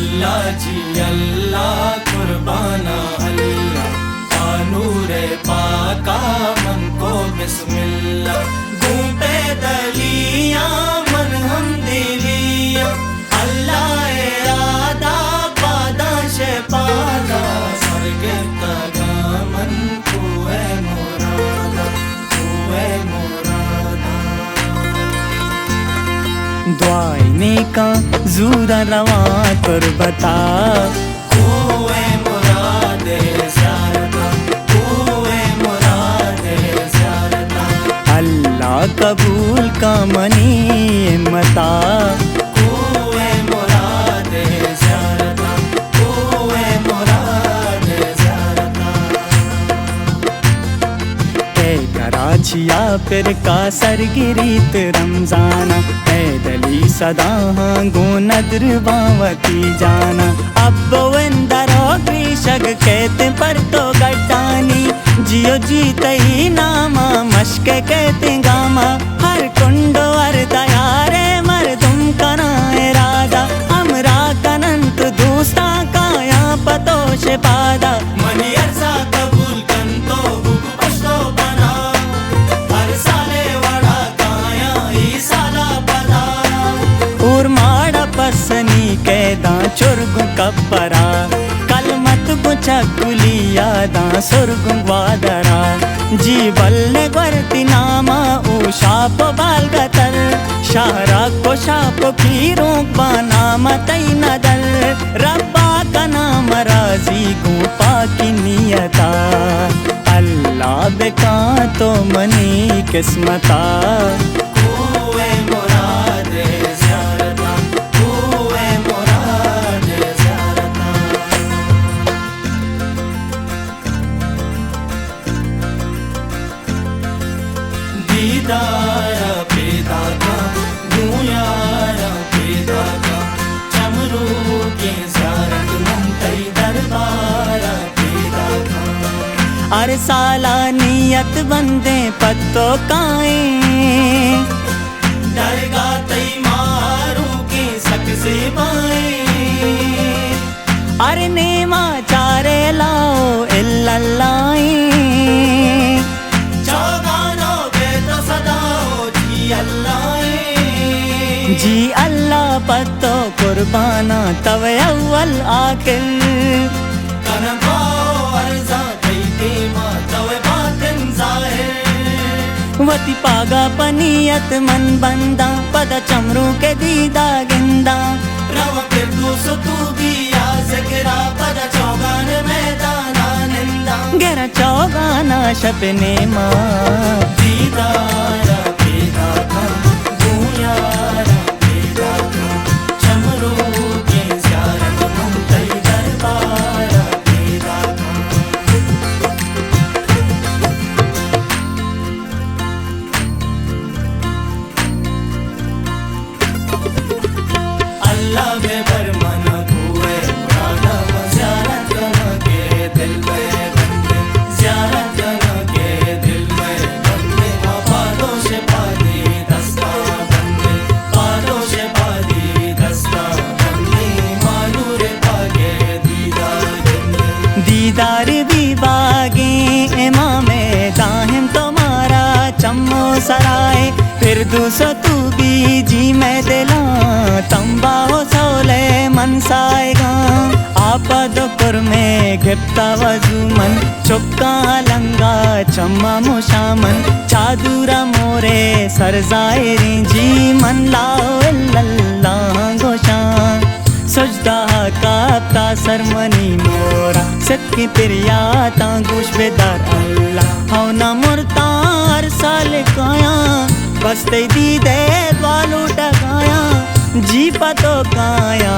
अल्लाह जी अल्लाह कुर्बाना अल्लाह नूरे पाका मन को बिस्मिल्लाह घूमते दलिया मन हम दिलिया अल्लाह आदा पादा शे पादा सरगे तगा मन कुए मुरादा दुआने का जूरा रवा कर बता कुए मुरादे ज़्यारता कुए मुरादे ज़्यारता अल्लाह कबूल का मनी मता कुए मुरादे ज़्यारता कुए मुरादे ज़्यारता है कराचिया फिर का सरगिरीत रमजाना है दली सदा गो नदर बावती जाना अब इंदरो ग्रीशग कहते पर तो गड्डानी जियो जीते ही नामा मश्क कहते गामा हर कुंडो हर दयारे मर्दुम कना इरादा हमरा कनंत दोस्ता काया पतोश पादा मनी अर्जा कबूल कन तो बुक पश्तो बना हर साले वड़ा काया ई साला पदा और माड़ा पसनी कैदा चुर्गु कपरा कलमत गुचकुली यादा सुर्गु वादरा जी बल्ले गवर्ती नामा ओ शाप बाल गतर शाहरा को शाप पीरों बानामा तई नदर रब्बा का नाम राजी गो पाकी नियता अल्लाह बेका तो मनी किस्मता कुए मुरादे ज़्यारता कुए मुरादे ज़्यारता दीदारा पैदा का दुयारा पैदा का चमरू के ज़्यारत मुंतई दरबारा पैदा का अरे साला नियत बंदे पत्तो काए दरगाह तई मारू के सक से बाए अरे नेमा चारे लाओ इल्लल्लाह चौगानो बेतो सदाओ जी अल्लाह जी अल्लाह पत्तो कुर्बाना तव अव्वल आखिर कनको अर्जा तई तेमा तवे बातिन ज़ाहिर वती पागा पनियत मन बंदा पद चमरू के दीदा गिंदा रवा फिरदौस तू भी या ज़िक्रा पद चौगान मैदाना निंदा गेरा चौगाना शपने माँ दीदारा पैदा का दुयारा पैदा का चमरू के ज़्यारत मुंतई दरबारा पैदा का अल्लाह बेबर मन कुए मुरादा ज़्यारत के दिल में बंदे ज़्यारत के दिल में बंदे पादों से पादी दस्ता बंदे पादों से पादी दस्ता बंदे मानूर पागे दीदार बंदे दीदार भी बागे इमामे दाहिम तुम्हारा चम्मो सराय फिर दूसो तू भी जी मैं दिला तंबा हो सोले मन साएगा आपद पुर में गिप्ता वजू मन चुक्का लंगा चम्मा मुशामन चादूरा मोरे सरजायरी जी मन लाओ इल्लल्लाह गोशान सजदा कापता सरमनी मोरा सत्की पिरियाता गुश बेदार अल्लाह हौ ना मुर्तार साल काया बस्ते दी दे द्वालू टकाया जी पतो काया